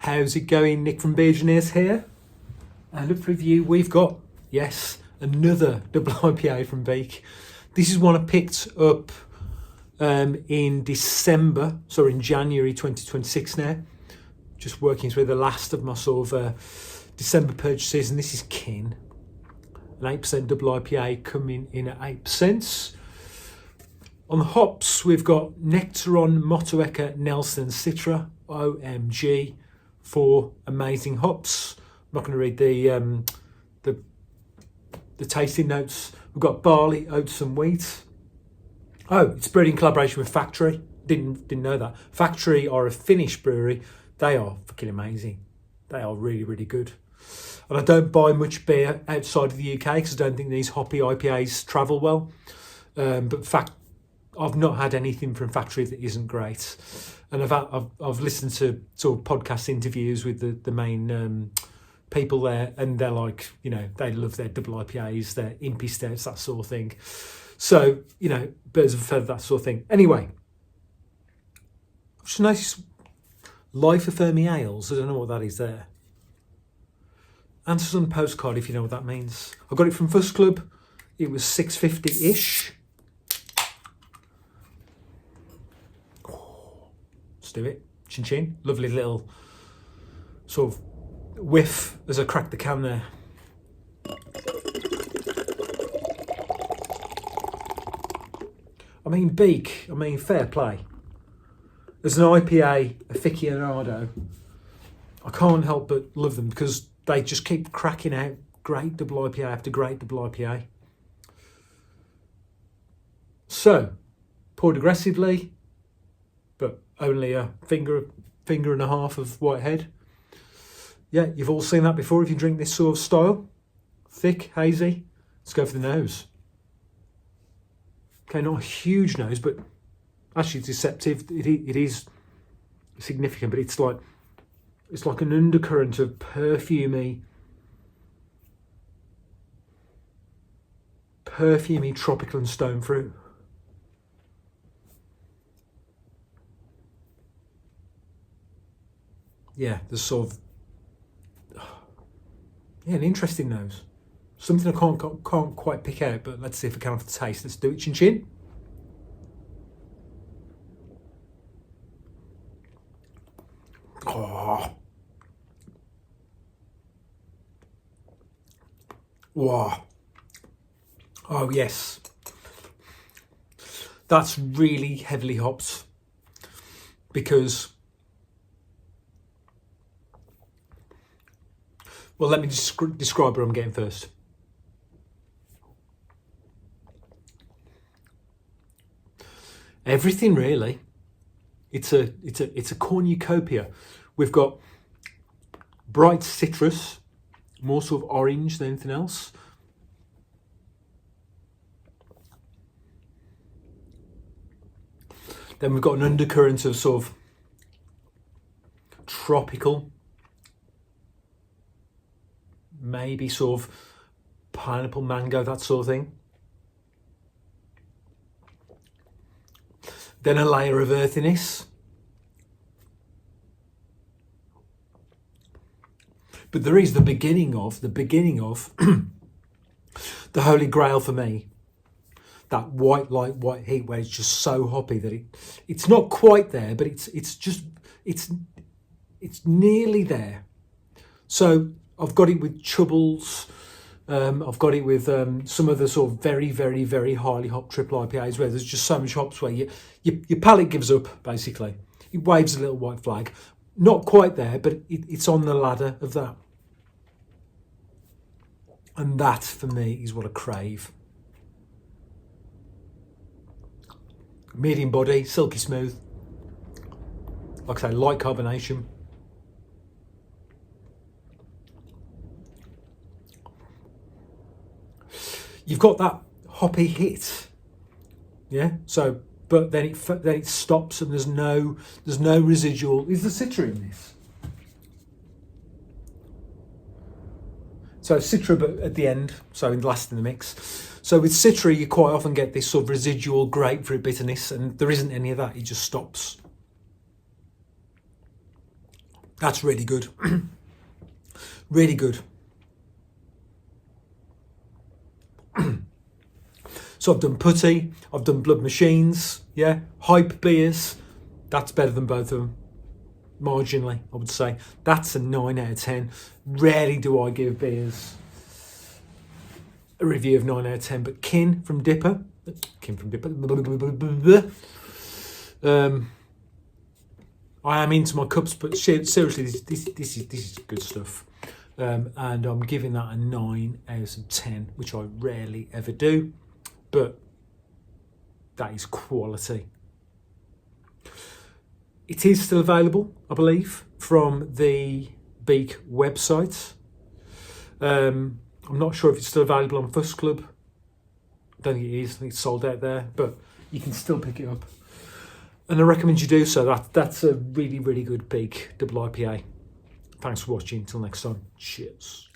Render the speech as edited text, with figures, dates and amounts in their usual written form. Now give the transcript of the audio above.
How's it going? Nick from Beer-Gineers here. And up for review, we've got, yes, another double IPA from Beak. This is one I picked up in January 2026 now. Just working through the last of my sort of December purchases, and this is Kin. An 8% double IPA coming in at 8%. On the hops, we've got Nectaron, Motueka, Nelson, Citra, OMG, 4 amazing hops. I'm not going to read the tasting notes. We've got barley, oats, and wheat. Oh, it's brewed in collaboration with Factory. Didn't know that. Factory are a Finnish brewery. They are fucking amazing. They are really, really good. And I don't buy much beer outside of the UK because I don't think these hoppy IPAs travel well. But I've not had anything from Factory that isn't great. And I've listened to sort of podcast interviews with the main people there, and they're like, they love their double IPAs, their impy stouts, that sort of thing. So, birds of a feather, that sort of thing. Anyway, I've just noticed Life Affirming Ales. I don't know what that is there. Answers on postcard, if you know what that means. I got it from Fuss Club. It was $6.50-ish. Let's do it. Chin chin. Lovely little sort of whiff as I crack the can there. I mean, Beak. I mean, fair play. As an IPA aficionado, I can't help but love them because they just keep cracking out great double IPA after great double IPA. So, poured aggressively, but only a finger and a half of Whitehead. Yeah, you've all seen that before if you drink this sort of style. Thick, hazy. Let's go for the nose. Okay, not a huge nose, but actually deceptive. It is significant, but it's like an undercurrent of perfumey tropical and stone fruit. Yeah, there's sort of an interesting nose. Something I can't quite pick out, but let's see if I can have the taste. Let's do it, chin chin. Oh. Wow. Oh yes. That's really heavily hopped because, well, let me describe what I'm getting first. Everything really. It's a cornucopia. We've got bright citrus, more sort of orange than anything else. Then we've got an undercurrent of sort of tropical, maybe sort of pineapple, mango, that sort of thing. Then a layer of earthiness. But there is the beginning of the holy grail for me. That white light, white heat, where it's just so hoppy that it's not quite there, but it's nearly there. So I've got it with Chubbles. I've got it with some of the sort of very, very, very highly hopped triple IPAs where there's just so much hops where your palate gives up, basically. It waves a little white flag. Not quite there, but it's on the ladder of that. And that, for me, is what I crave. Medium body, silky smooth. Like I say, light carbonation. You've got that hoppy hit, yeah. So, but then it stops, and there's no residual. Is the citra in this? So citra, but at the end, so last in the mix. So with citra, you quite often get this sort of residual grapefruit bitterness, and there isn't any of that. It just stops. That's really good. Really good. So I've done Putty, I've done Blood Machines, yeah, Hype beers. That's better than both of them, marginally, I would say. That's a 9 out of 10. Rarely do I give beers a review of 9 out of 10, but Kin from DIPA, I am into my cups, but seriously, this is good stuff. And I'm giving that a 9 out of 10, which I rarely ever do, but that is quality. It is still available, I believe, from the Beak website. I'm not sure if it's still available on Fuss Club. I don't think it is. I think it's sold out there, but you can still pick it up. And I recommend you do so. That's a really, really good Beak double IPA. Thanks for watching. Until next time. Cheers.